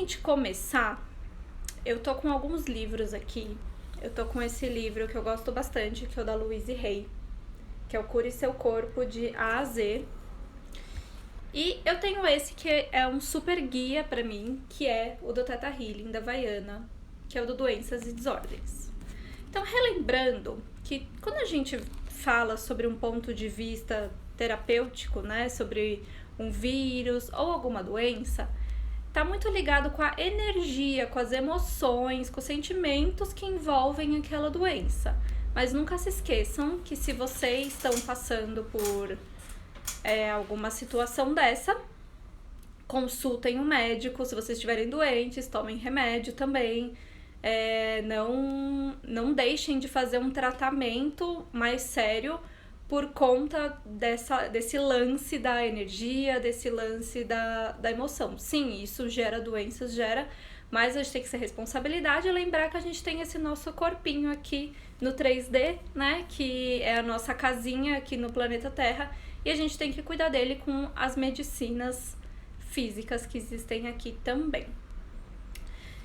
gente começar, eu tô com alguns livros aqui. Eu tô com esse livro que eu gosto bastante, que é o da Louise Hay, que é o Cure Seu Corpo de A a Z. E eu tenho esse que é um super guia pra mim, que é o do Theta Healing, da Vaiana, que é o do Doenças e Desordens. Então, relembrando que quando a gente fala sobre um ponto de vista terapêutico, né, sobre um vírus ou alguma doença, tá muito ligado com a energia, com as emoções, com os sentimentos que envolvem aquela doença. Mas nunca se esqueçam que se vocês estão passando por alguma situação dessa, consultem um médico. Se vocês estiverem doentes, tomem remédio também. Não deixem de fazer um tratamento mais sério por conta desse lance da energia, desse lance da emoção. Sim, isso gera doenças, mas a gente tem que ser responsabilidade e lembrar que a gente tem esse nosso corpinho aqui no 3D, né, que é a nossa casinha aqui no planeta Terra, e a gente tem que cuidar dele com as medicinas físicas que existem aqui também.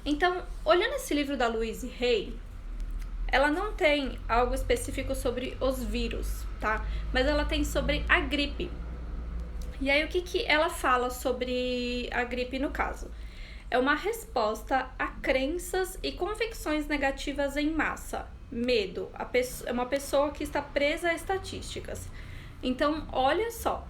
Então, olhando esse livro da Louise Hay, ela não tem algo específico sobre os vírus, tá? Mas ela tem sobre a gripe. E aí, o que ela fala sobre a gripe no caso? É uma resposta a crenças e convicções negativas em massa. Medo. É uma pessoa que está presa a estatísticas. Então, olha só.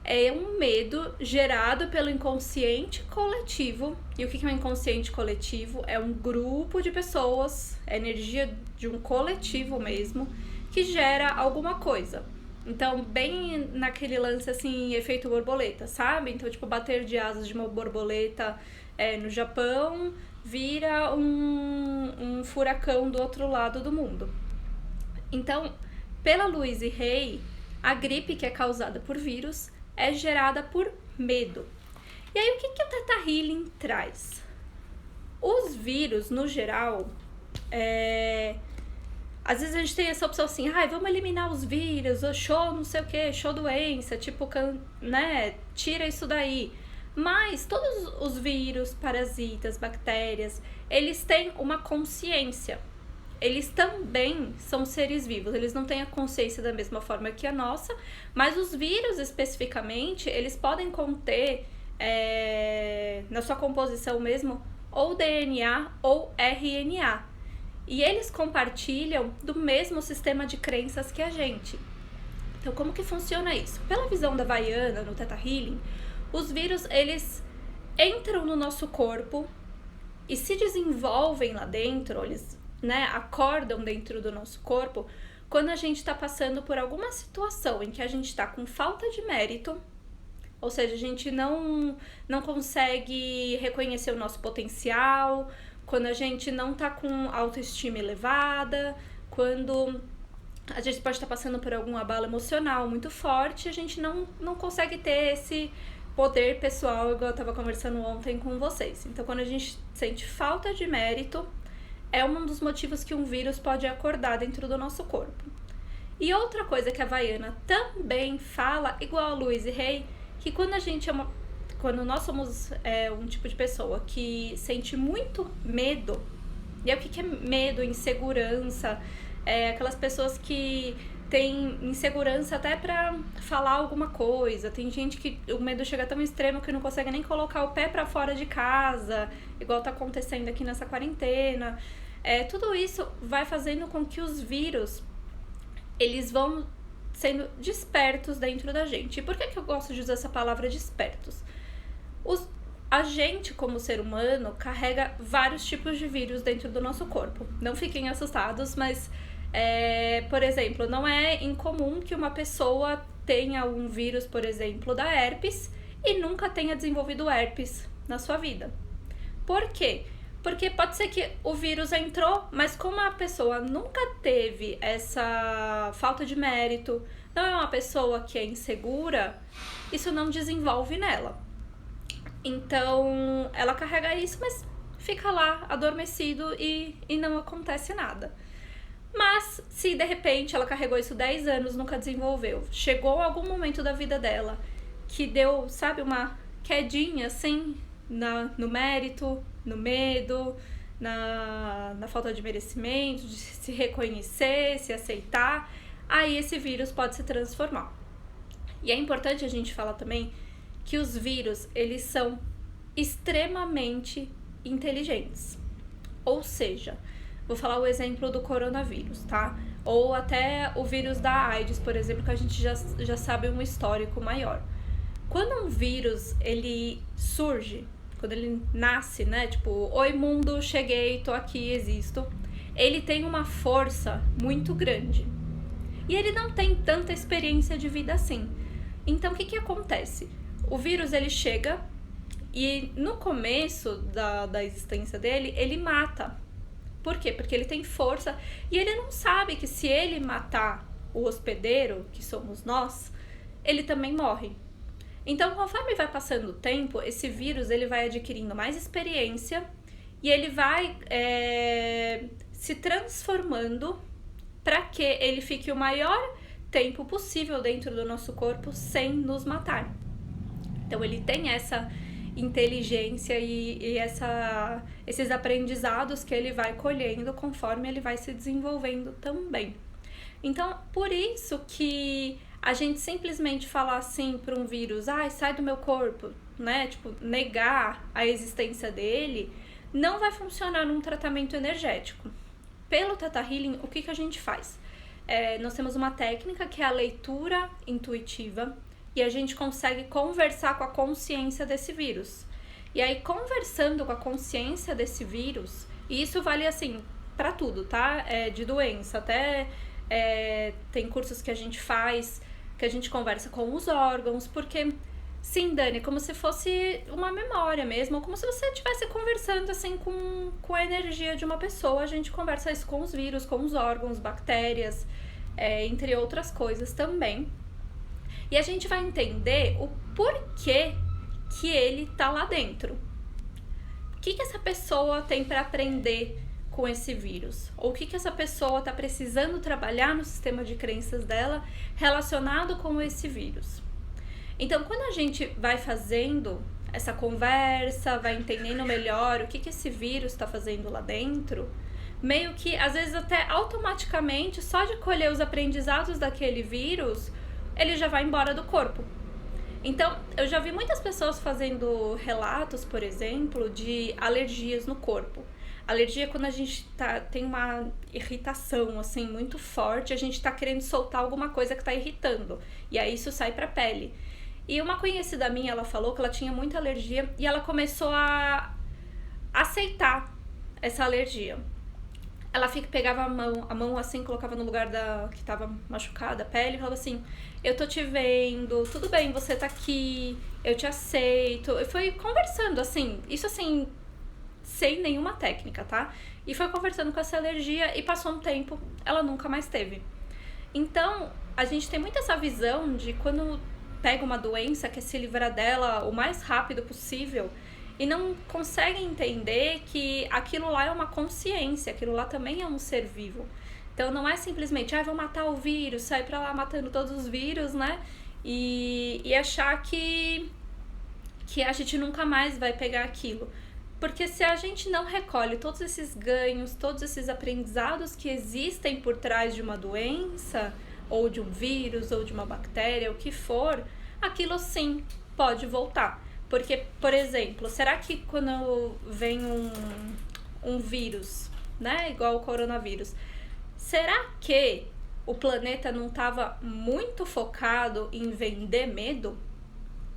É um medo gerado pelo inconsciente coletivo. E o que é um inconsciente coletivo? É um grupo de pessoas, é energia de um coletivo mesmo, que gera alguma coisa. Então, bem naquele lance assim, efeito borboleta, sabe? Então, tipo, bater de asas de uma borboleta no Japão vira um furacão do outro lado do mundo. Então, pela Louise Hay, a gripe que é causada por vírus é gerada por medo. E aí, o que o Theta Healing traz? Os vírus, no geral, às vezes a gente tem essa opção assim, vamos eliminar os vírus, show não sei o que, show doença, tipo, né, tira isso daí. Mas todos os vírus, parasitas, bactérias, eles têm uma consciência. Eles também são seres vivos, eles não têm a consciência da mesma forma que a nossa, mas os vírus especificamente, eles podem conter, na sua composição mesmo, ou DNA ou RNA. E eles compartilham do mesmo sistema de crenças que a gente. Então, como que funciona isso? Pela visão da Vaiana, no Theta Healing, os vírus, eles entram no nosso corpo e se desenvolvem lá dentro, eles, né, acordam dentro do nosso corpo quando a gente está passando por alguma situação em que a gente está com falta de mérito, ou seja, a gente não consegue reconhecer o nosso potencial, quando a gente não tá com autoestima elevada, quando a gente pode estar passando por algum abalo emocional muito forte, a gente não consegue ter esse poder pessoal, igual eu tava conversando ontem com vocês. Então, quando a gente sente falta de mérito, é um dos motivos que um vírus pode acordar dentro do nosso corpo. E outra coisa que a Vaiana também fala, igual a Louise Hay, que quando nós somos um tipo de pessoa que sente muito medo, e aí o que é medo, insegurança, aquelas pessoas que têm insegurança até pra falar alguma coisa, tem gente que o medo chega tão extremo que não consegue nem colocar o pé pra fora de casa, igual tá acontecendo aqui nessa quarentena. Tudo isso vai fazendo com que os vírus, eles vão sendo despertos dentro da gente. E por que eu gosto de usar essa palavra despertos? A gente, como ser humano, carrega vários tipos de vírus dentro do nosso corpo. Não fiquem assustados, mas, por exemplo, não é incomum que uma pessoa tenha um vírus, por exemplo, da herpes e nunca tenha desenvolvido herpes na sua vida. Por quê? Porque pode ser que o vírus entrou, mas como a pessoa nunca teve essa falta de mérito, não é uma pessoa que é insegura, isso não desenvolve nela. Então, ela carrega isso, mas fica lá adormecido e não acontece nada. Mas, se de repente ela carregou isso 10 anos, nunca desenvolveu, chegou algum momento da vida dela que deu, sabe, uma quedinha assim, no mérito, no medo, na falta de merecimento, de se reconhecer, se aceitar, aí esse vírus pode se transformar. E é importante a gente falar também que os vírus, eles são extremamente inteligentes. Ou seja, vou falar o exemplo do coronavírus, tá? Ou até o vírus da AIDS, por exemplo, que a gente já sabe um histórico maior. Quando um vírus, ele surge, quando ele nasce, né? Tipo, oi mundo, cheguei, tô aqui, existo. Ele tem uma força muito grande. E ele não tem tanta experiência de vida assim. Então, o que acontece? O vírus, ele chega e no começo da existência dele, ele mata. Por quê? Porque ele tem força e ele não sabe que se ele matar o hospedeiro, que somos nós, ele também morre. Então, conforme vai passando o tempo, esse vírus ele vai adquirindo mais experiência e ele vai se transformando para que ele fique o maior tempo possível dentro do nosso corpo sem nos matar. Então, ele tem essa inteligência e esses aprendizados que ele vai colhendo conforme ele vai se desenvolvendo também. Então, por isso que a gente simplesmente falar assim para um vírus, sai do meu corpo, né? Tipo, negar a existência dele, não vai funcionar num tratamento energético. Pelo Theta Healing, o que a gente faz? Nós temos uma técnica que é a leitura intuitiva e a gente consegue conversar com a consciência desse vírus. E aí, conversando com a consciência desse vírus, e isso vale assim para tudo, tá? De doença, até tem cursos que a gente faz, que a gente conversa com os órgãos, porque, sim, Dani, é como se fosse uma memória mesmo, ou como se você estivesse conversando assim com a energia de uma pessoa. A gente conversa isso com os vírus, com os órgãos, bactérias, entre outras coisas também. E a gente vai entender o porquê que ele tá lá dentro. O que essa pessoa tem para aprender com esse vírus? Ou o que essa pessoa tá precisando trabalhar no sistema de crenças dela relacionado com esse vírus? Então, quando a gente vai fazendo essa conversa, vai entendendo melhor o que esse vírus está fazendo lá dentro, meio que, às vezes até automaticamente, só de colher os aprendizados daquele vírus, ele já vai embora do corpo. Então, eu já vi muitas pessoas fazendo relatos, por exemplo, de alergias no corpo. Alergia é quando a gente tem uma irritação, assim, muito forte, a gente tá querendo soltar alguma coisa que tá irritando, e aí isso sai pra pele. E uma conhecida minha, ela falou que ela tinha muita alergia e ela começou a aceitar essa alergia. Ela pegava a mão assim, colocava no lugar que tava machucada, a pele, e falava assim, eu tô te vendo, tudo bem, você tá aqui, eu te aceito. E foi conversando, assim, isso assim, sem nenhuma técnica, tá? E foi conversando com essa alergia e passou um tempo, ela nunca mais teve. Então, a gente tem muito essa visão de quando pega uma doença, quer se livrar dela o mais rápido possível, e não consegue entender que aquilo lá é uma consciência, aquilo lá também é um ser vivo. Então não é simplesmente, vou matar o vírus, sair pra lá matando todos os vírus, né? E achar que a gente nunca mais vai pegar aquilo. Porque se a gente não recolhe todos esses ganhos, todos esses aprendizados que existem por trás de uma doença, ou de um vírus, ou de uma bactéria, o que for, aquilo sim pode voltar. Porque, por exemplo, será que quando vem um vírus, né, igual o coronavírus, será que o planeta não estava muito focado em vender medo?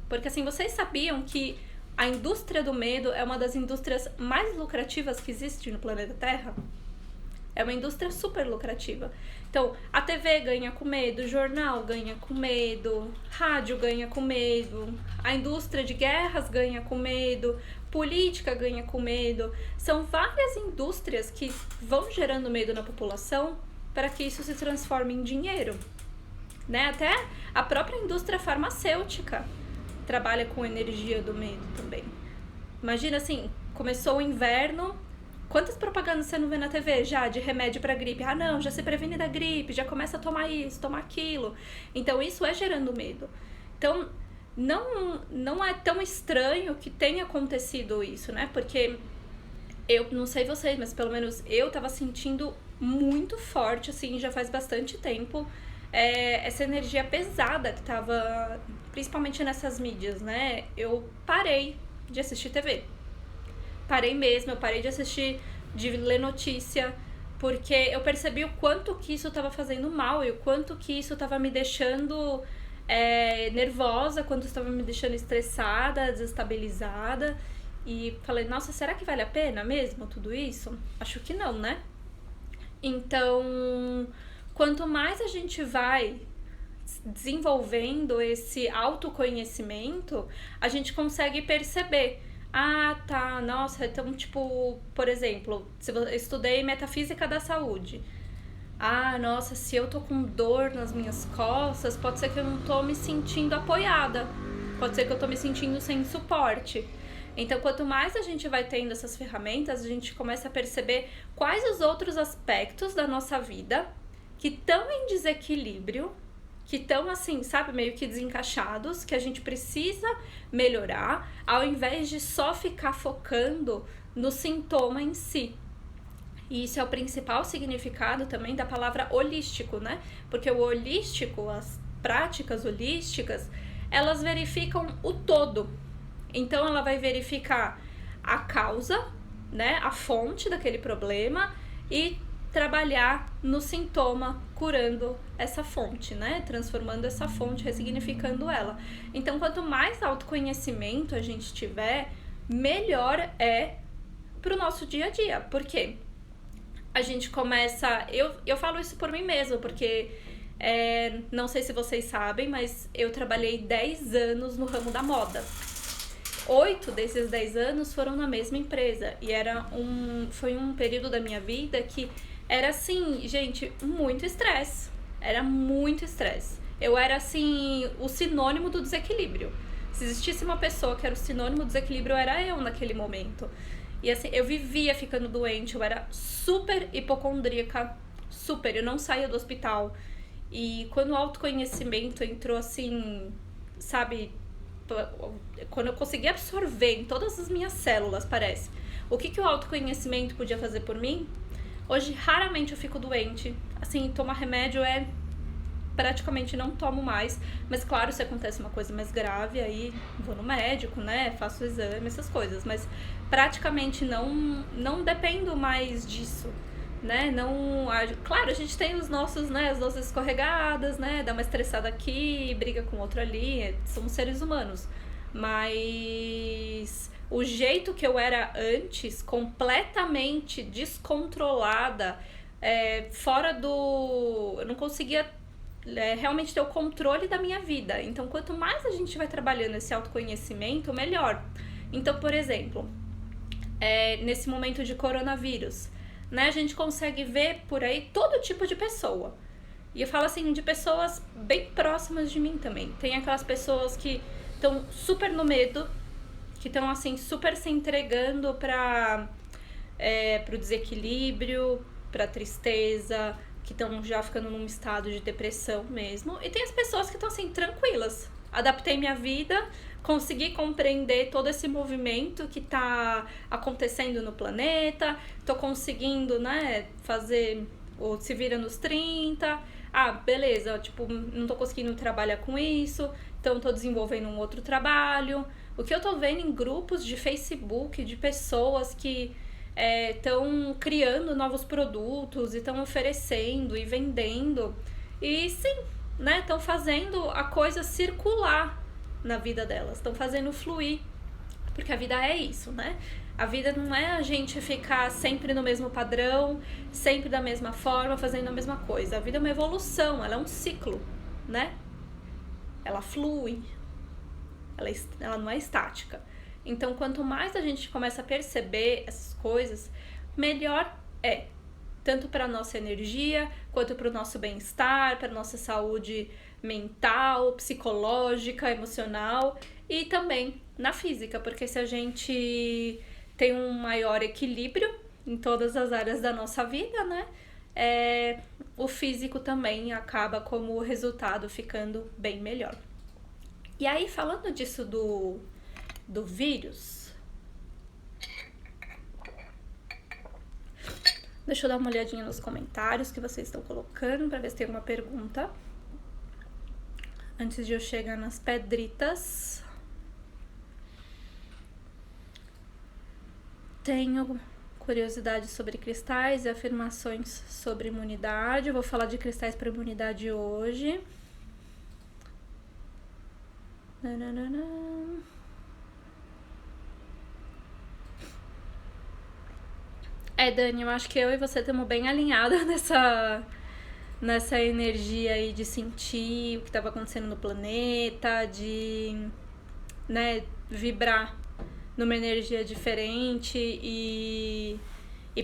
Porque, assim, vocês sabiam que a indústria do medo é uma das indústrias mais lucrativas que existe no planeta Terra? É uma indústria super lucrativa. Então, a TV ganha com medo, jornal ganha com medo, rádio ganha com medo, a indústria de guerras ganha com medo, política ganha com medo. São várias indústrias que vão gerando medo na população para que isso se transforme em dinheiro, né? Até a própria indústria farmacêutica trabalha com energia do medo também. Imagina assim, começou o inverno, quantas propagandas você não vê na TV já de remédio para gripe? Não, já se previne da gripe, já começa a tomar isso, tomar aquilo. Então, isso é gerando medo. Então, não é tão estranho que tenha acontecido isso, né? Porque eu não sei vocês, mas pelo menos eu tava sentindo muito forte, assim, já faz bastante tempo, essa energia pesada que tava, principalmente nessas mídias, né? Eu parei de assistir TV. Parei mesmo, eu parei de assistir, de ler notícia, porque eu percebi o quanto que isso tava fazendo mal e o quanto que isso tava me deixando nervosa, quanto estava me deixando estressada, desestabilizada. E falei, nossa, será que vale a pena mesmo tudo isso? Acho que não, né? Então, quanto mais a gente vai desenvolvendo esse autoconhecimento, a gente consegue perceber. Ah, tá, nossa, então, tipo, por exemplo, se eu estudei metafísica da saúde. Ah, nossa, se eu tô com dor nas minhas costas, pode ser que eu não tô me sentindo apoiada. Pode ser que eu tô me sentindo sem suporte. Então, quanto mais a gente vai tendo essas ferramentas, a gente começa a perceber quais os outros aspectos da nossa vida que estão em desequilíbrio, que estão assim, sabe, meio que desencaixados, que a gente precisa melhorar, ao invés de só ficar focando no sintoma em si. E isso é o principal significado também da palavra holístico, né? Porque o holístico, as práticas holísticas, elas verificam o todo. Então ela vai verificar a causa, né, a fonte daquele problema e trabalhar no sintoma, curando essa fonte, né, transformando essa fonte, ressignificando ela. Então, quanto mais autoconhecimento a gente tiver, melhor é pro nosso dia a dia. Por quê? A gente começa... Eu falo isso por mim mesma, porque não sei se vocês sabem, mas eu trabalhei 10 anos no ramo da moda. 8 desses 10 anos foram na mesma empresa. E foi um período da minha vida que era assim, gente, muito estresse. Era muito estresse. Eu era assim, o sinônimo do desequilíbrio. Se existisse uma pessoa que era o sinônimo do desequilíbrio, era eu naquele momento. E assim, eu vivia ficando doente, eu era super hipocondríaca, super, eu não saía do hospital. E quando o autoconhecimento entrou assim, sabe, quando eu consegui absorver em todas as minhas células, parece, o que o autoconhecimento podia fazer por mim, hoje raramente eu fico doente. Assim, tomar remédio praticamente não tomo mais, mas claro, se acontece uma coisa mais grave, aí vou no médico, né, faço o exame, essas coisas, mas praticamente não dependo mais disso, né, não, claro, a gente tem os nossos, né, as nossas escorregadas, né, dá uma estressada aqui, briga com outro ali, somos seres humanos, mas o jeito que eu era antes, completamente descontrolada, fora do... eu não conseguia realmente ter o controle da minha vida. Então, quanto mais a gente vai trabalhando esse autoconhecimento, melhor. Então, por exemplo, nesse momento de coronavírus, né, a gente consegue ver por aí todo tipo de pessoa. E eu falo assim, de pessoas bem próximas de mim também. Tem aquelas pessoas que estão super no medo, que estão assim, super se entregando para o desequilíbrio, para tristeza, que estão já ficando num estado de depressão mesmo. E tem as pessoas que estão assim, tranquilas. Adaptei minha vida, consegui compreender todo esse movimento que está acontecendo no planeta, tô conseguindo, né, fazer o se vira nos 30. Ah, beleza, tipo, não tô conseguindo trabalhar com isso, então tô desenvolvendo um outro trabalho. O que eu tô vendo em grupos de Facebook, de pessoas que estão criando novos produtos e estão oferecendo e vendendo. E sim, né, estão fazendo a coisa circular na vida delas, estão fazendo fluir, porque a vida é isso, né? A vida não é a gente ficar sempre no mesmo padrão, sempre da mesma forma, fazendo a mesma coisa. A vida é uma evolução, ela é um ciclo, né? Ela flui, ela não é estática. Então, quanto mais a gente começa a perceber essas coisas, melhor é. Tanto para a nossa energia, quanto para o nosso bem-estar, para a nossa saúde mental, psicológica, emocional e também na física, porque se a gente tem um maior equilíbrio em todas as áreas da nossa vida, né? O físico também acaba como resultado ficando bem melhor. E aí, falando disso do vírus, deixa eu dar uma olhadinha nos comentários que vocês estão colocando pra ver se tem alguma pergunta. Antes de eu chegar nas pedritas. Tenho curiosidade sobre cristais e afirmações sobre imunidade. Eu vou falar de cristais para imunidade hoje. Dani, eu acho que eu e você estamos bem alinhadas nessa energia aí de sentir o que estava acontecendo no planeta, de, né, vibrar numa energia diferente e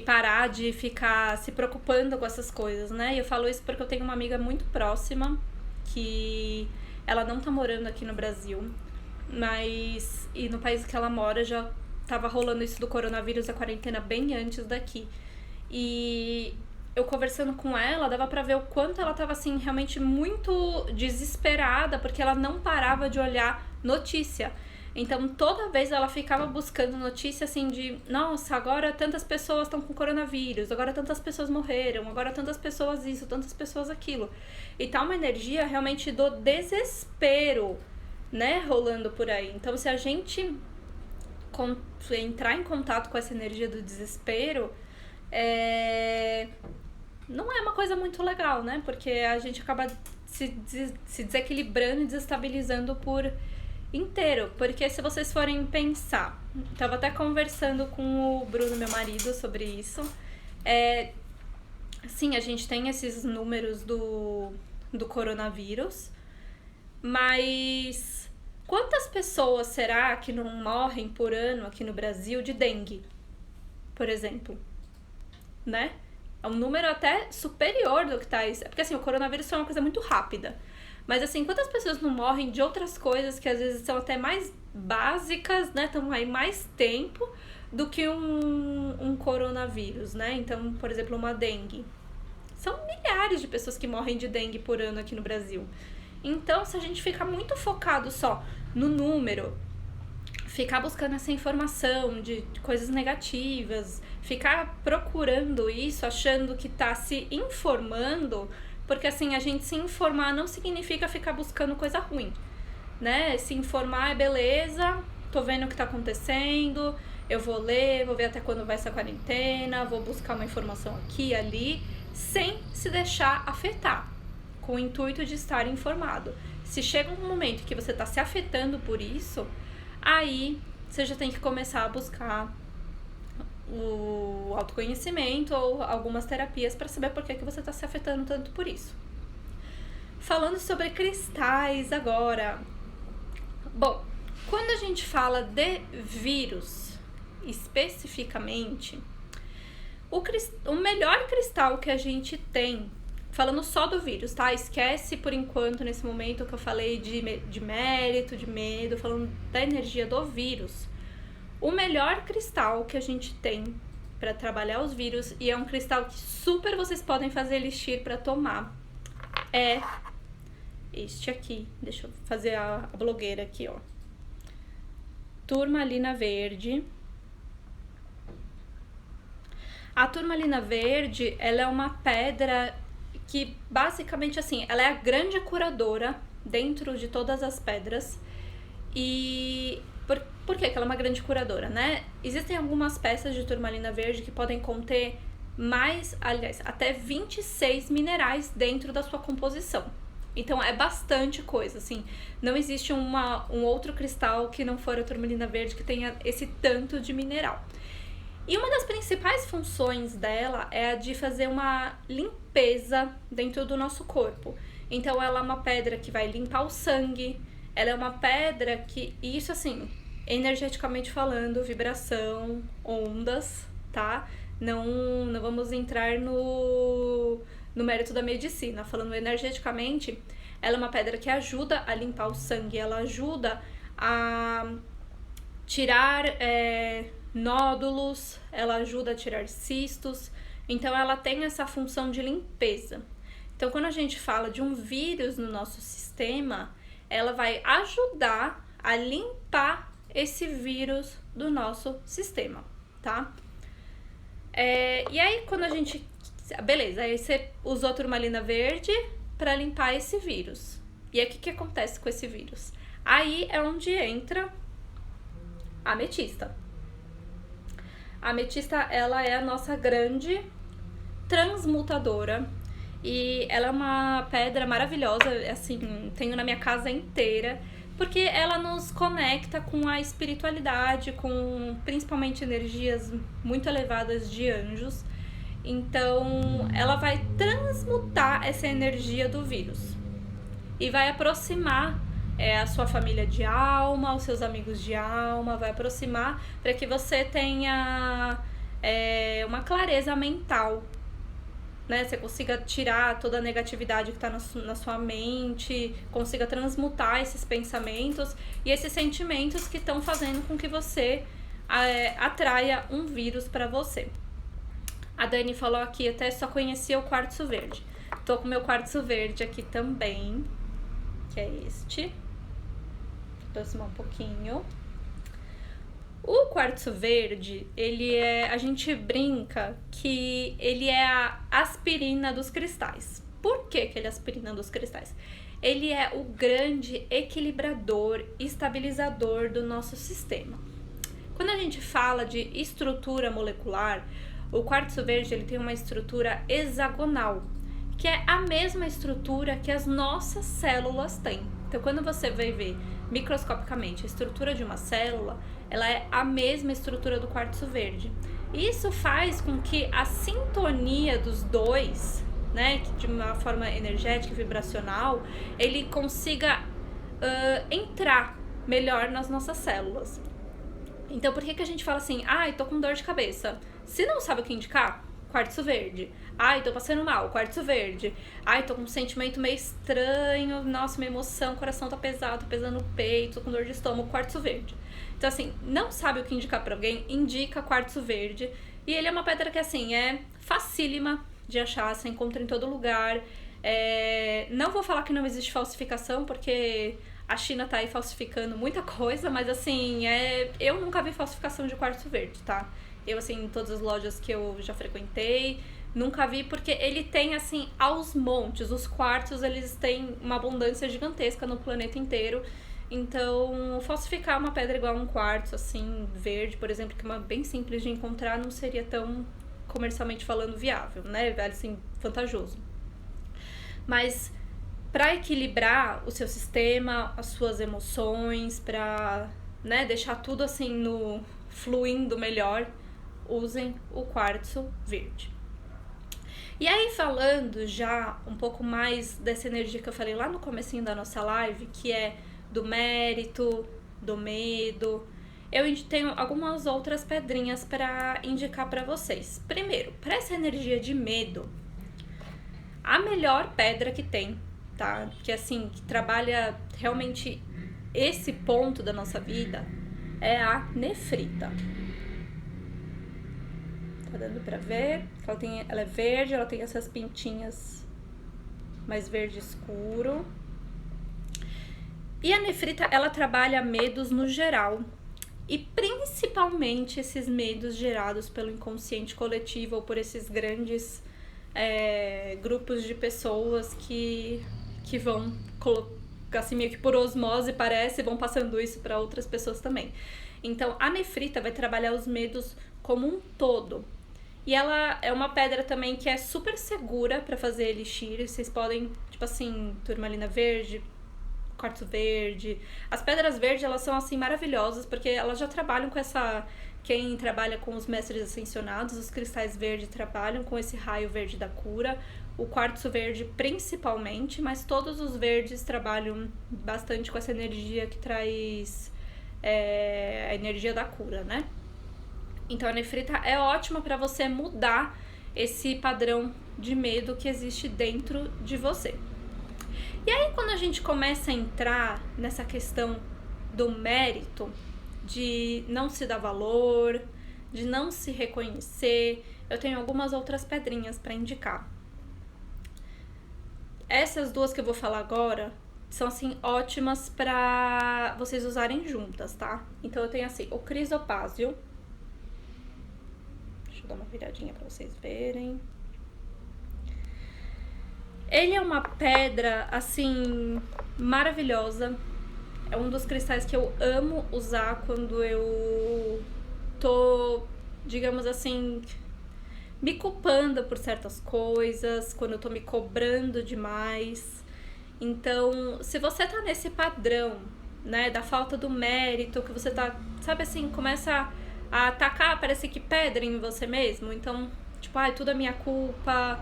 parar de ficar se preocupando com essas coisas, né? E eu falo isso porque eu tenho uma amiga muito próxima que ela não tá morando aqui no Brasil, mas e no país que ela mora já tava rolando isso do coronavírus, a quarentena bem antes daqui. E eu conversando com ela, dava pra ver o quanto ela tava, assim, realmente muito desesperada, porque ela não parava de olhar notícia. Então, toda vez ela ficava buscando notícia, assim, de nossa, agora tantas pessoas estão com coronavírus, agora tantas pessoas morreram, agora tantas pessoas isso, tantas pessoas aquilo. E tá uma energia realmente do desespero, né, rolando por aí. Então, se a gente entrar em contato com essa energia do desespero, não é uma coisa muito legal, né? Porque a gente acaba se desequilibrando e desestabilizando por inteiro. Porque se vocês forem pensar, tava até conversando com o Bruno, meu marido, sobre isso. Sim, a gente tem esses números do coronavírus, mas quantas pessoas será que não morrem por ano aqui no Brasil de dengue, por exemplo? Né? É um número até superior do que tá isso. Porque assim, o coronavírus é uma coisa muito rápida. Mas assim, quantas pessoas não morrem de outras coisas que às vezes são até mais básicas, né? Estão aí mais tempo do que um coronavírus, né? Então, por exemplo, uma dengue. São milhares de pessoas que morrem de dengue por ano aqui no Brasil. Então, se a gente ficar muito focado só no número, ficar buscando essa informação de coisas negativas, ficar procurando isso, achando que tá se informando, porque assim, a gente se informar não significa ficar buscando coisa ruim, né? Se informar é beleza, tô vendo o que tá acontecendo, eu vou ler, vou ver até quando vai essa quarentena, vou buscar uma informação aqui e ali, sem se deixar afetar, com o intuito de estar informado. Se chega um momento que você tá se afetando por isso, aí você já tem que começar a buscar o autoconhecimento ou algumas terapias para saber por que você está se afetando tanto por isso. Falando sobre cristais agora. Bom, quando a gente fala de vírus especificamente, o melhor cristal que a gente tem, falando só do vírus, tá? Esquece por enquanto, nesse momento que eu falei de mérito, de medo, falando da energia do vírus. O melhor cristal que a gente tem para trabalhar os vírus, e é um cristal que super vocês podem fazer elixir para tomar, é este aqui. Deixa eu fazer a blogueira aqui, ó. Turmalina verde. A turmalina verde, ela é uma pedra que basicamente assim, ela é a grande curadora dentro de todas as pedras. E por que ela é uma grande curadora, né? Existem algumas peças de turmalina verde que podem conter até 26 minerais dentro da sua composição. Então é bastante coisa, assim. Não existe um outro cristal que não for a turmalina verde que tenha esse tanto de mineral. E uma das principais funções dela é a de fazer uma limpeza dentro do nosso corpo. Então ela é uma pedra que vai limpar o sangue, ela é uma pedra que, isso assim, energeticamente falando, vibração, ondas, tá? Não vamos entrar no mérito da medicina. Falando energeticamente, ela é uma pedra que ajuda a limpar o sangue, ela ajuda a tirar nódulos, ela ajuda a tirar cistos. Então ela tem essa função de limpeza. Então quando a gente fala de um vírus no nosso sistema, ela vai ajudar a limpar esse vírus do nosso sistema, tá? E aí, quando a gente... Beleza, aí você usou a turmalina verde para limpar esse vírus. E aí, o que acontece com esse vírus? Aí é onde entra a ametista. A ametista, ela é a nossa grande transmutadora. E ela é uma pedra maravilhosa, assim, tenho na minha casa inteira, porque ela nos conecta com a espiritualidade, com principalmente energias muito elevadas de anjos. Então, ela vai transmutar essa energia do vírus e vai aproximar a sua família de alma, os seus amigos de alma, vai aproximar para que você tenha uma clareza mental, né? Você consiga tirar toda a negatividade que está na sua mente, consiga transmutar esses pensamentos e esses sentimentos que estão fazendo com que você atraia um vírus para você. A Dani falou aqui, até só conhecia o quartzo verde. Tô com meu quartzo verde aqui também, que é este. Vou aproximar um pouquinho. O quartzo verde, a gente brinca que ele é a aspirina dos cristais. Por que ele é a aspirina dos cristais? Ele é o grande equilibrador, estabilizador do nosso sistema. Quando a gente fala de estrutura molecular, o quartzo verde ele tem uma estrutura hexagonal, que é a mesma estrutura que as nossas células têm. Então, quando você vai ver microscopicamente a estrutura de uma célula, ela é a mesma estrutura do quartzo verde. Isso faz com que a sintonia dos dois, né, de uma forma energética e vibracional, ele consiga entrar melhor nas nossas células. Então, por que a gente fala assim, tô com dor de cabeça? Se não sabe o que indicar, quartzo verde. Tô passando mal, quartzo verde. Tô com um sentimento meio estranho, nossa, uma emoção, o coração tá pesado, pesando o peito, tô com dor de estômago, quartzo verde. Então, assim, não sabe o que indicar pra alguém, indica quartzo verde. E ele é uma pedra que, assim, é facílima de achar, você encontra em todo lugar. Não vou falar que não existe falsificação, porque a China tá aí falsificando muita coisa, mas, assim, eu nunca vi falsificação de quartzo verde, tá? Eu, assim, em todas as lojas que eu já frequentei, nunca vi, porque ele tem, assim, aos montes. Os quartzos, eles têm uma abundância gigantesca no planeta inteiro. Então, falsificar uma pedra igual a um quartzo, assim, verde, por exemplo, que é bem simples de encontrar, não seria tão, comercialmente falando, viável, né? Assim, vantajoso. Mas, para equilibrar o seu sistema, as suas emoções, para, né, deixar tudo, assim, fluindo melhor, usem o quartzo verde. E aí, falando já um pouco mais dessa energia que eu falei lá no comecinho da nossa live, que é do mérito, do medo, eu tenho algumas outras pedrinhas para indicar para vocês. Primeiro, para essa energia de medo, a melhor pedra que tem, tá? Que assim, que trabalha realmente esse ponto da nossa vida é a nefrita. Tá dando pra ver? Ela é verde, ela tem essas pintinhas mais verde escuro. E a nefrita, ela trabalha medos no geral. E principalmente esses medos gerados pelo inconsciente coletivo ou por esses grandes grupos de pessoas que vão colocar assim, meio que por osmose, parece, vão passando isso para outras pessoas também. Então, a nefrita vai trabalhar os medos como um todo. E ela é uma pedra também que é super segura para fazer elixir. Vocês podem, tipo assim, turmalina verde, quartzo verde. As pedras verdes, elas são, assim, maravilhosas, porque elas já trabalham com essa... Quem trabalha com os mestres ascensionados, os cristais verdes trabalham com esse raio verde da cura. O quartzo verde principalmente, mas todos os verdes trabalham bastante com essa energia que traz a energia da cura, né? Então a nefrita é ótima para você mudar esse padrão de medo que existe dentro de você. E aí, quando a gente começa a entrar nessa questão do mérito, de não se dar valor, de não se reconhecer, eu tenho algumas outras pedrinhas para indicar. Essas duas que eu vou falar agora são assim ótimas pra vocês usarem juntas, tá? Então eu tenho assim, o crisopásio. Deixa eu dar uma viradinha pra vocês verem. Ele é uma pedra, assim, maravilhosa. É um dos cristais que eu amo usar quando eu tô, digamos assim, me culpando por certas coisas, quando eu tô me cobrando demais. Então, se você tá nesse padrão, né, da falta do mérito, que você tá, sabe assim, começa a atacar, parece que pedra em você mesmo. Então, tipo, ai, tudo é minha culpa,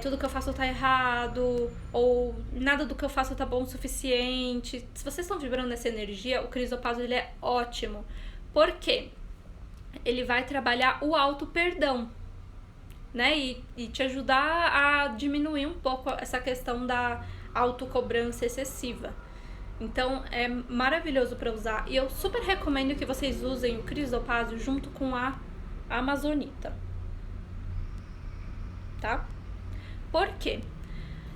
tudo que eu faço tá errado, ou nada do que eu faço tá bom o suficiente. Se vocês estão vibrando nessa energia, o crisopásio ele é ótimo. Por quê? Ele vai trabalhar o auto-perdão, né? E te ajudar a diminuir um pouco essa questão da autocobrança excessiva. Então é maravilhoso para usar. E eu super recomendo que vocês usem o crisopásio junto com a amazonita. Tá? Por quê?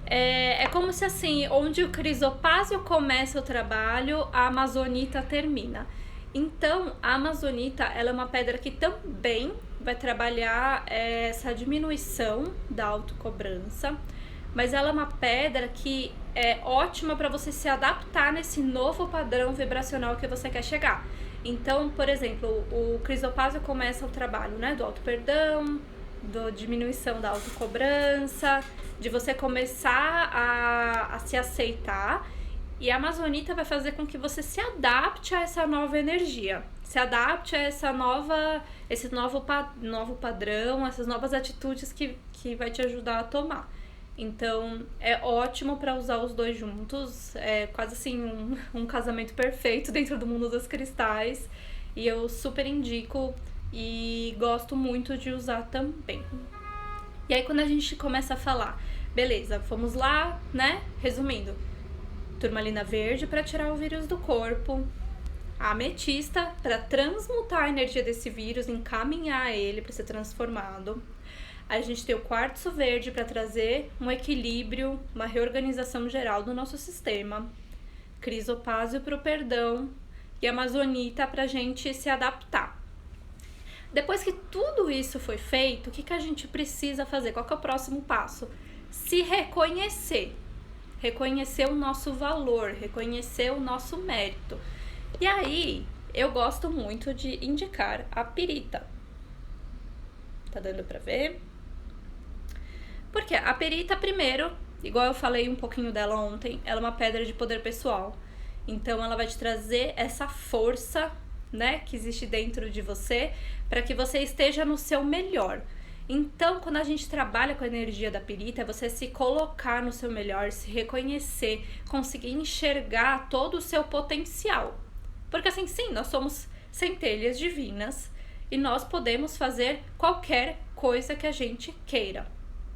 É como se assim, onde o crisopásio começa o trabalho, a amazonita termina. Então, a amazonita, ela é uma pedra que também vai trabalhar essa diminuição da autocobrança, mas ela é uma pedra que é ótima para você se adaptar nesse novo padrão vibracional que você quer chegar. Então, por exemplo, o crisopásio começa o trabalho, né, do auto-perdão, da diminuição da autocobrança, de você começar a se aceitar. E a amazonita vai fazer com que você se adapte a essa nova energia, se adapte a esse novo padrão, essas novas atitudes que vai te ajudar a tomar. Então, é ótimo para usar os dois juntos, é quase assim um casamento perfeito dentro do mundo dos cristais. E eu super indico e gosto muito de usar também. E aí, quando a gente começa a falar, beleza, vamos lá, né? Resumindo, turmalina verde para tirar o vírus do corpo, a ametista para transmutar a energia desse vírus, encaminhar ele para ser transformado. A gente tem o quartzo verde para trazer um equilíbrio, uma reorganização geral do nosso sistema. Crisopásio para o perdão e amazonita para a gente se adaptar. Depois que tudo isso foi feito, o que a gente precisa fazer? Qual que é o próximo passo? Se reconhecer. Reconhecer o nosso valor, reconhecer o nosso mérito. E aí, eu gosto muito de indicar a pirita. Tá dando pra ver? Porque a pirita, primeiro, igual eu falei um pouquinho dela ontem, ela é uma pedra de poder pessoal. Então, ela vai te trazer essa força, né, que existe dentro de você, para que você esteja no seu melhor. Então, quando a gente trabalha com a energia da pirita, é você se colocar no seu melhor, se reconhecer, conseguir enxergar todo o seu potencial. Porque assim, sim, nós somos centelhas divinas e nós podemos fazer qualquer coisa que a gente queira,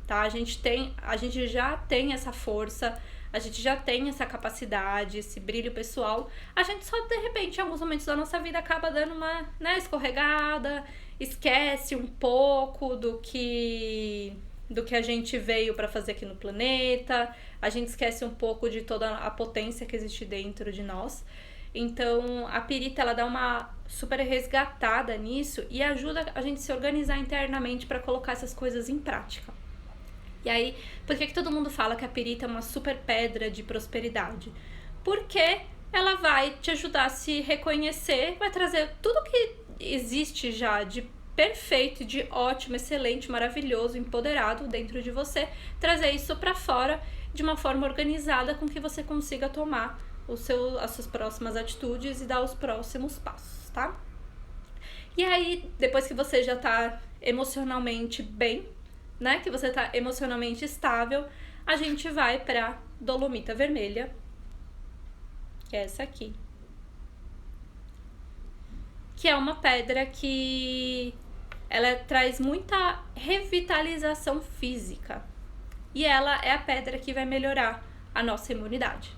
tá? A gente já tem essa força, a gente já tem essa capacidade, esse brilho pessoal. A gente só, de repente, em alguns momentos da nossa vida acaba dando uma, né, escorregada, esquece um pouco do que a gente veio para fazer aqui no planeta, a gente esquece um pouco de toda a potência que existe dentro de nós. Então, a pirita, ela dá uma super resgatada nisso e ajuda a gente a se organizar internamente para colocar essas coisas em prática. E aí, por que todo mundo fala que a pirita é uma super pedra de prosperidade? Porque ela vai te ajudar a se reconhecer, vai trazer tudo que existe já de perfeito, de ótimo, excelente, maravilhoso, empoderado dentro de você, trazer isso para fora de uma forma organizada com que você consiga tomar as suas próximas atitudes e dar os próximos passos, tá? E aí, depois que você já tá emocionalmente bem, né, que você tá emocionalmente estável, a gente vai pra dolomita vermelha, que é essa aqui. Que é uma pedra que ela traz muita revitalização física. E ela é a pedra que vai melhorar a nossa imunidade.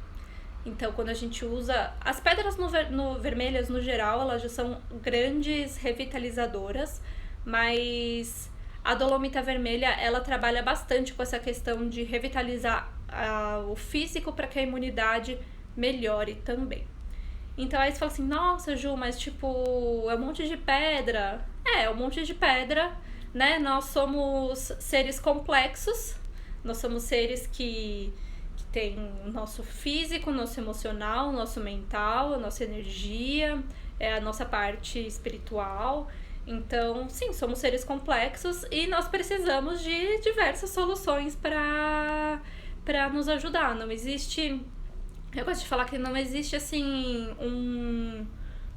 Então, quando a gente usa... As pedras vermelhas, no geral, elas já são grandes revitalizadoras, mas a dolomita vermelha, ela trabalha bastante com essa questão de revitalizar o físico para que a imunidade melhore também. Então aí você fala assim, nossa, Ju, mas tipo, é um monte de pedra. É um monte de pedra, né? Nós somos seres complexos, nós somos seres que tem o nosso físico, o nosso emocional, o nosso mental, a nossa energia, a nossa parte espiritual. Então, sim, somos seres complexos e nós precisamos de diversas soluções para nos ajudar. Não existe... Eu gosto de falar que não existe, assim, um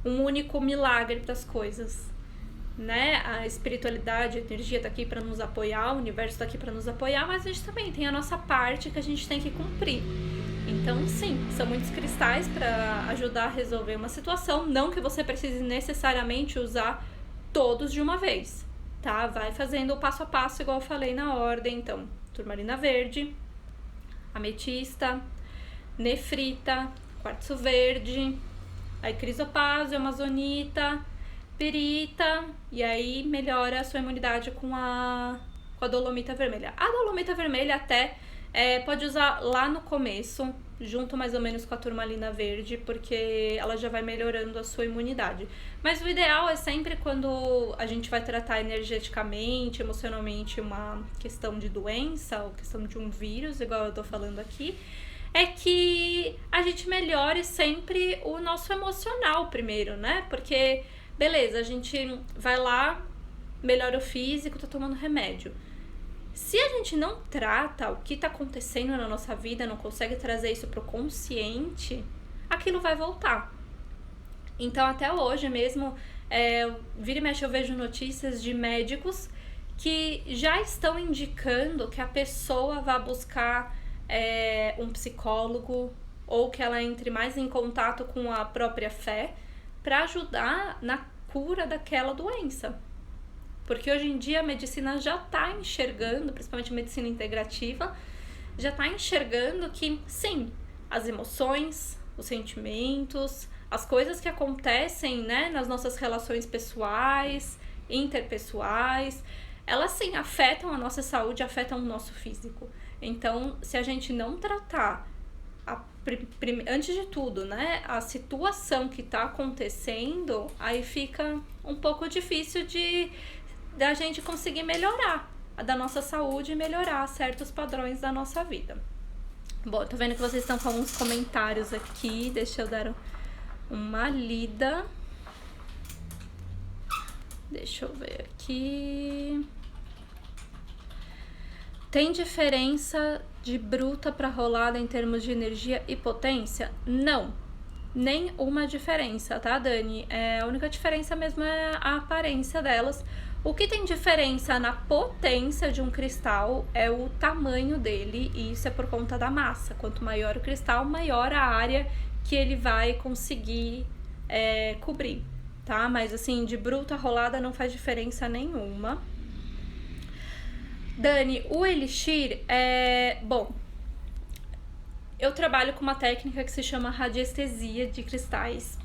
único milagre para as coisas, né? A espiritualidade, a energia tá aqui para nos apoiar, o universo tá aqui para nos apoiar, mas a gente também tem a nossa parte que a gente tem que cumprir. Então, sim, são muitos cristais para ajudar a resolver uma situação, não que você precise necessariamente usar todos de uma vez, tá? Vai fazendo o passo a passo, igual eu falei na ordem. Então, turmalina verde, ametista, nefrita, quartzo verde, aí crisopásio, amazonita, pirita, e aí melhora a sua imunidade com a dolomita vermelha. A dolomita vermelha até pode usar lá no começo, junto mais ou menos com a turmalina verde, porque ela já vai melhorando a sua imunidade. Mas o ideal é sempre quando a gente vai tratar energeticamente, emocionalmente uma questão de doença ou questão de um vírus, igual eu tô falando aqui, é que a gente melhore sempre o nosso emocional primeiro, né? Porque, beleza, a gente vai lá, melhora o físico, tá tomando remédio. Se a gente não trata o que tá acontecendo na nossa vida, não consegue trazer isso pro consciente, aquilo vai voltar. Então, até hoje mesmo, vira e mexe eu vejo notícias de médicos que já estão indicando que a pessoa vá buscar um psicólogo ou que ela entre mais em contato com a própria fé para ajudar na cura daquela doença. Porque hoje em dia a medicina já está enxergando, principalmente a medicina integrativa, já está enxergando que, sim, as emoções, os sentimentos, as coisas que acontecem, né, nas nossas relações pessoais, interpessoais, elas sim afetam a nossa saúde, afetam o nosso físico. Então, se a gente não tratar, antes de tudo, né, a situação que está acontecendo, aí fica um pouco difícil da gente conseguir melhorar da nossa saúde e melhorar certos padrões da nossa vida. Bom, tô vendo que vocês estão com alguns comentários aqui, deixa eu dar uma lida. Deixa eu ver aqui. Tem diferença de bruta para rolada em termos de energia e potência? Não, nenhuma diferença, tá, Dani? A única diferença mesmo é a aparência delas. O que tem diferença na potência de um cristal é o tamanho dele, e isso é por conta da massa. Quanto maior o cristal, maior a área que ele vai conseguir cobrir, tá? Mas assim, de bruta rolada não faz diferença nenhuma. Dani, o elixir bom, eu trabalho com uma técnica que se chama radiestesia de cristais.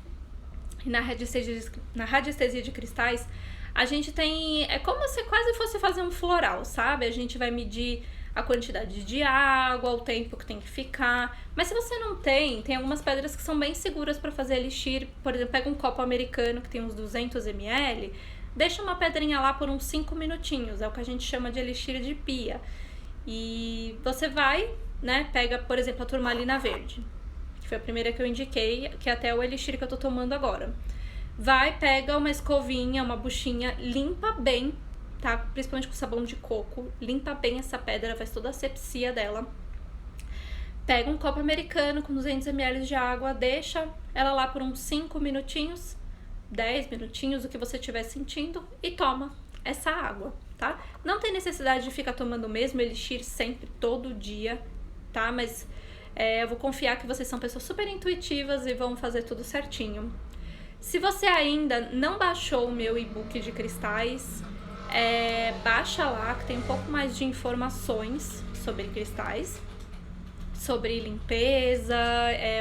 E na radiestesia de cristais, a gente tem... É como se quase fosse fazer um floral, sabe? A gente vai medir a quantidade de água, o tempo que tem que ficar. Mas se você não tem algumas pedras que são bem seguras para fazer elixir. Por exemplo, pega um copo americano que tem uns 200 ml... Deixa uma pedrinha lá por uns 5 minutinhos, é o que a gente chama de elixir de pia. E você vai, né, pega, por exemplo, a turmalina verde, que foi a primeira que eu indiquei, que é até o elixir que eu tô tomando agora. Vai, pega uma escovinha, uma buchinha, limpa bem, tá? Principalmente com sabão de coco, limpa bem essa pedra, faz toda a asepsia dela. Pega um copo americano com 200 ml de água, deixa ela lá por uns 5 minutinhos, 10 minutinhos, o que você estiver sentindo, e toma essa água, tá? Não tem necessidade de ficar tomando o mesmo elixir sempre, todo dia, tá? Mas eu vou confiar que vocês são pessoas super intuitivas e vão fazer tudo certinho. Se você ainda não baixou o meu e-book de cristais, baixa lá, que tem um pouco mais de informações sobre cristais, sobre limpeza,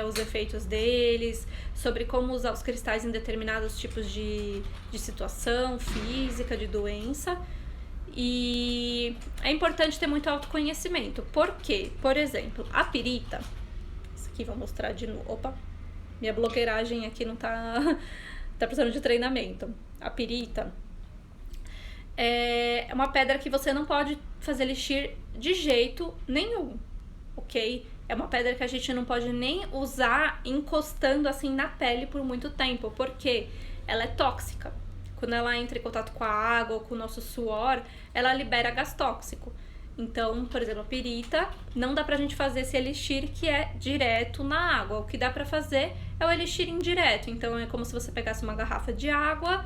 os efeitos deles, sobre como usar os cristais em determinados tipos de situação física, de doença. E é importante ter muito autoconhecimento. Por quê? Por exemplo, a pirita. Isso aqui vou mostrar de novo. Opa, minha blogueiragem aqui não tá, tá precisando de treinamento. A pirita é uma pedra que você não pode fazer elixir de jeito nenhum, ok? É uma pedra que a gente não pode nem usar encostando assim na pele por muito tempo, porque ela é tóxica. Quando ela entra em contato com a água ou com o nosso suor, ela libera gás tóxico. Então, por exemplo, a pirita, não dá pra gente fazer esse elixir que é direto na água. O que dá pra fazer é o elixir indireto. Então, é como se você pegasse uma garrafa de água,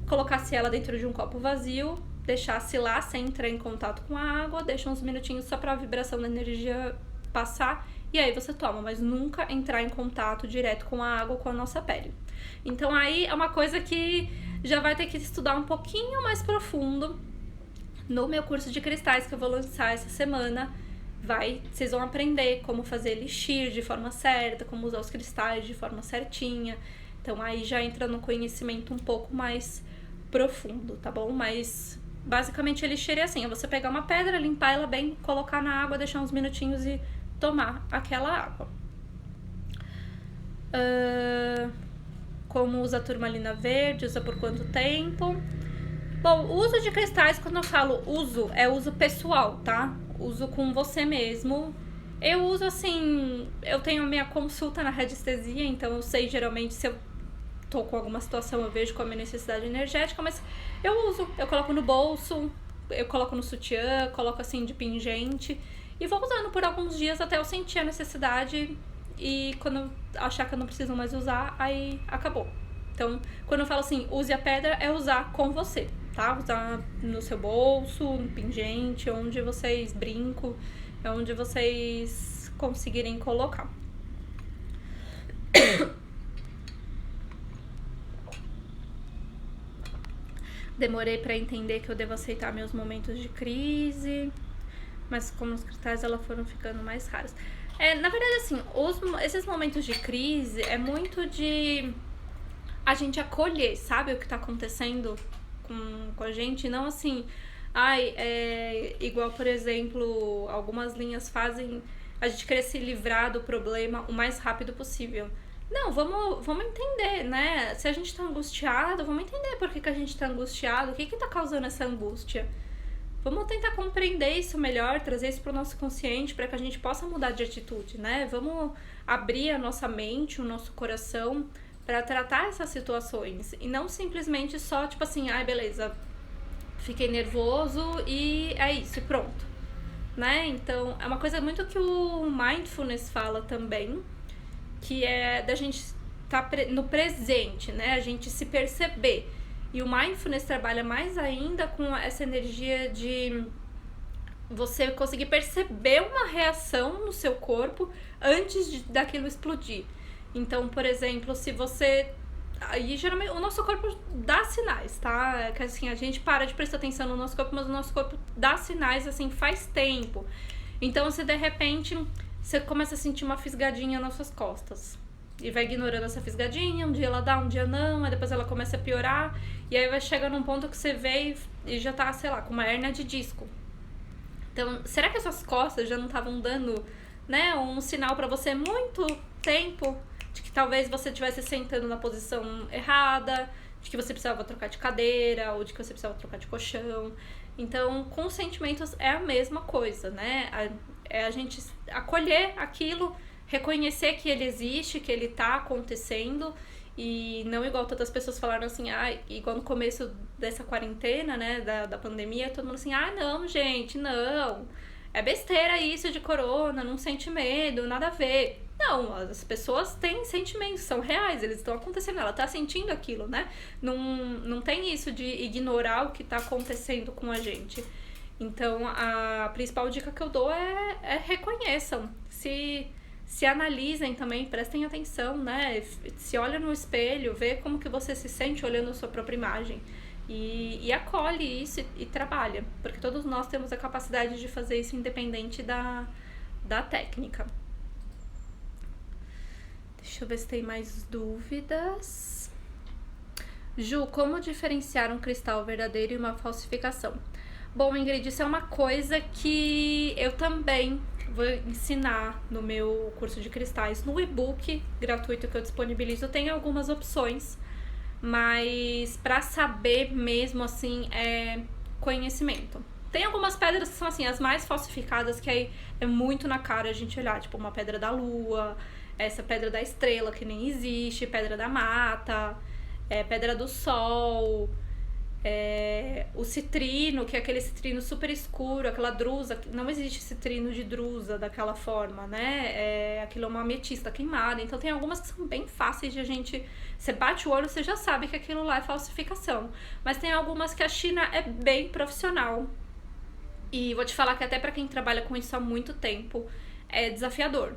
colocasse ela dentro de um copo vazio, deixasse lá sem entrar em contato com a água, deixa uns minutinhos só pra vibração da energia passar, e aí você toma, mas nunca entrar em contato direto com a água, com a nossa pele. Então aí é uma coisa que já vai ter que estudar um pouquinho mais profundo no meu curso de cristais que eu vou lançar essa semana. Vocês vão aprender como fazer elixir de forma certa, como usar os cristais de forma certinha. Então aí já entra no conhecimento um pouco mais profundo, tá bom? Mas basicamente elixir é assim, é você pegar uma pedra, limpar ela bem, colocar na água, deixar uns minutinhos e tomar aquela água. Como usa a turmalina verde, usa por quanto tempo? Bom, o uso de cristais, quando eu falo uso, é uso pessoal, tá? Uso com você mesmo. Eu uso assim, eu tenho minha consulta na radiestesia, então eu sei geralmente se eu tô com alguma situação, eu vejo com a minha necessidade energética, mas eu uso, eu coloco no bolso, eu coloco no sutiã, coloco assim de pingente e vou usando por alguns dias até eu sentir a necessidade e quando eu achar que eu não preciso mais usar, aí acabou. Então, quando eu falo assim, use a pedra, é usar com você, tá? Usar no seu bolso, no pingente, onde vocês brincam, onde vocês conseguirem colocar. Demorei pra entender que eu devo aceitar meus momentos de crise, mas como os cristais elas foram ficando mais raros. Na verdade, assim, esses momentos de crise é muito de a gente acolher, sabe, o que tá acontecendo com a gente, não assim, igual, por exemplo, algumas linhas fazem a gente querer se livrar do problema o mais rápido possível. Não, vamos entender, né? Se a gente tá angustiado, vamos entender por que a gente tá angustiado, o que tá causando essa angústia. Vamos tentar compreender isso melhor, trazer isso pro nosso consciente para que a gente possa mudar de atitude, né? Vamos abrir a nossa mente, o nosso coração para tratar essas situações e não simplesmente só tipo assim, beleza, fiquei nervoso e é isso, e pronto, né? Então, é uma coisa muito que o Mindfulness fala também, que é da gente estar no presente, né? A gente se perceber. E o Mindfulness trabalha mais ainda com essa energia de você conseguir perceber uma reação no seu corpo antes daquilo explodir. Então, por exemplo, se você... Aí, geralmente, o nosso corpo dá sinais, tá? Que assim, a gente para de prestar atenção no nosso corpo, mas o nosso corpo dá sinais, assim, faz tempo. Então, se de repente você começa a sentir uma fisgadinha nas suas costas e vai ignorando essa fisgadinha, um dia ela dá, um dia não, aí depois ela começa a piorar, e aí vai chegar num ponto que você vê e já tá, sei lá, com uma hérnia de disco. Então, será que as suas costas já não estavam dando, né, um sinal pra você muito tempo de que talvez você estivesse sentando na posição errada, de que você precisava trocar de cadeira, ou de que você precisava trocar de colchão? Então, com os sentimentos é a mesma coisa, né? É a gente acolher aquilo, reconhecer que ele existe, que ele tá acontecendo, e não igual todas as pessoas falaram assim, igual no começo dessa quarentena, né, da pandemia, todo mundo assim, não, gente, não, é besteira isso de corona, não sente medo, nada a ver. Não, as pessoas têm sentimentos, são reais, eles estão acontecendo, ela tá sentindo aquilo, né? Não tem isso de ignorar o que tá acontecendo com a gente. Então, a principal dica que eu dou é reconheçam, se analisem também, prestem atenção, né? Se olha no espelho, vê como que você se sente olhando a sua própria imagem. E acolhe isso e trabalha, porque todos nós temos a capacidade de fazer isso independente da técnica. Deixa eu ver se tem mais dúvidas. Ju, como diferenciar um cristal verdadeiro e uma falsificação? Bom, Ingrid, isso é uma coisa que eu também vou ensinar no meu curso de cristais. No e-book gratuito que eu disponibilizo, tem algumas opções, mas para saber mesmo assim é conhecimento. Tem algumas pedras que são assim, as mais falsificadas, que aí é muito na cara a gente olhar, tipo uma pedra da lua, essa pedra da estrela que nem existe, pedra da mata, pedra do sol, o citrino, que é aquele citrino super escuro, aquela drusa, não existe citrino de drusa daquela forma, né? Aquilo é uma ametista queimada, então tem algumas que são bem fáceis de a gente... Você bate o olho, você já sabe que aquilo lá é falsificação. Mas tem algumas que a China é bem profissional. E vou te falar que até pra quem trabalha com isso há muito tempo, é desafiador.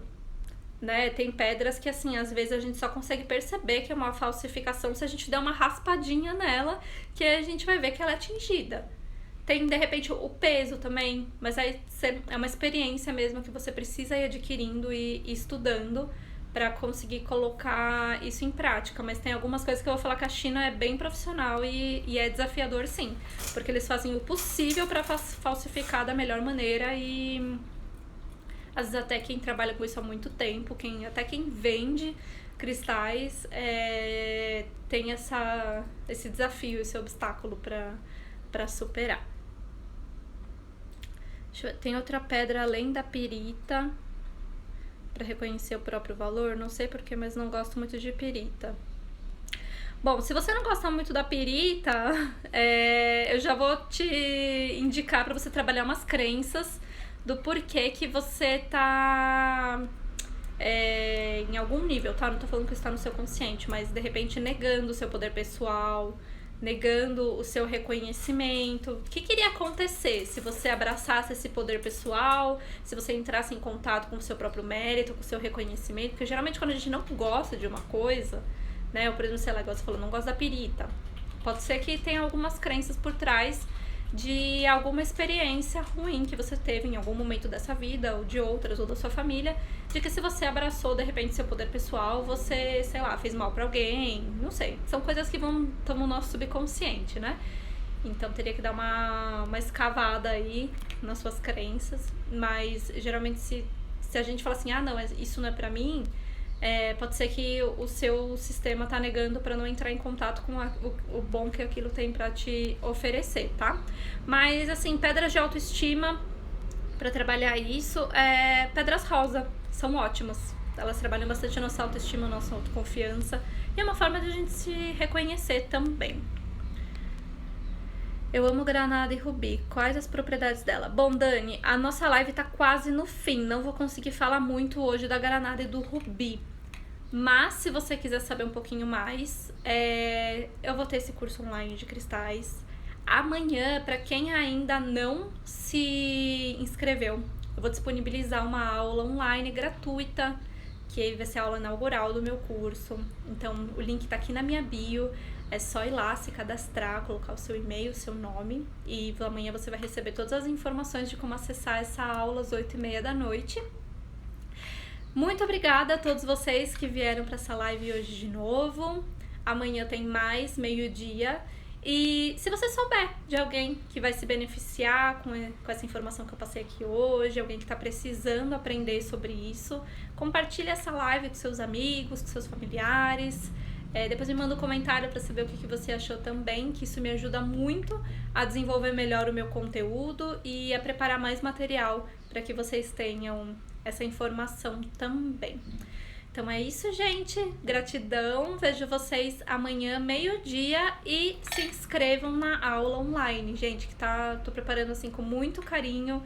Né? Tem pedras que, assim, às vezes a gente só consegue perceber que é uma falsificação se a gente der uma raspadinha nela, que a gente vai ver que ela é tingida. Tem, de repente, o peso também, mas aí é uma experiência mesmo que você precisa ir adquirindo e estudando para conseguir colocar isso em prática. Mas tem algumas coisas que eu vou falar que a China é bem profissional e é desafiador, sim, porque eles fazem o possível para falsificar da melhor maneira e... Às vezes até quem trabalha com isso há muito tempo, até quem vende cristais, tem esse desafio, esse obstáculo para superar. Tem outra pedra além da pirita, para reconhecer o próprio valor, não sei porquê, mas não gosto muito de pirita. Bom, se você não gosta muito da pirita, eu já vou te indicar para você trabalhar umas crenças do porquê que você tá em algum nível, tá? Não tô falando que está no seu consciente, mas de repente negando o seu poder pessoal, negando o seu reconhecimento. O que iria acontecer se você abraçasse esse poder pessoal, se você entrasse em contato com o seu próprio mérito, com o seu reconhecimento? Porque geralmente quando a gente não gosta de uma coisa, né? Eu, por exemplo, sei lá, igual você falou, não gosto da pirita. Pode ser que tenha algumas crenças por trás de alguma experiência ruim que você teve em algum momento dessa vida, ou de outras, ou da sua família, de que se você abraçou, de repente, seu poder pessoal, você, sei lá, fez mal pra alguém, não sei. São coisas que estão no nosso subconsciente, né? Então, teria que dar uma escavada aí nas suas crenças, mas, geralmente, se a gente fala assim, ah, não, isso não é pra mim... pode ser que o seu sistema tá negando para não entrar em contato com o bom que aquilo tem para te oferecer, tá? Mas, assim, pedras de autoestima, para trabalhar isso, pedras rosa, são ótimas. Elas trabalham bastante a nossa autoestima, a nossa autoconfiança, e é uma forma de a gente se reconhecer também. Eu amo granada e rubi. Quais as propriedades dela? Bom, Dani, a nossa live tá quase no fim. Não vou conseguir falar muito hoje da granada e do rubi. Mas, se você quiser saber um pouquinho mais, eu vou ter esse curso online de cristais. Amanhã, para quem ainda não se inscreveu, eu vou disponibilizar uma aula online gratuita, que vai ser a aula inaugural do meu curso. Então, o link tá aqui na minha bio. É só ir lá, se cadastrar, colocar o seu e-mail, o seu nome. E amanhã você vai receber todas as informações de como acessar essa aula às 8h30 da noite. Muito obrigada a todos vocês que vieram para essa live hoje de novo. Amanhã tem mais, meio-dia. E se você souber de alguém que vai se beneficiar com essa informação que eu passei aqui hoje, alguém que está precisando aprender sobre isso, compartilhe essa live com seus amigos, com seus familiares. Depois me manda um comentário para saber o que você achou também, que isso me ajuda muito a desenvolver melhor o meu conteúdo e a preparar mais material para que vocês tenham essa informação também. Então é isso, gente. Gratidão. Vejo vocês amanhã, meio-dia. E se inscrevam na aula online, gente, que tô preparando assim com muito carinho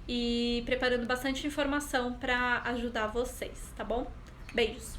e preparando bastante informação para ajudar vocês, tá bom? Beijos!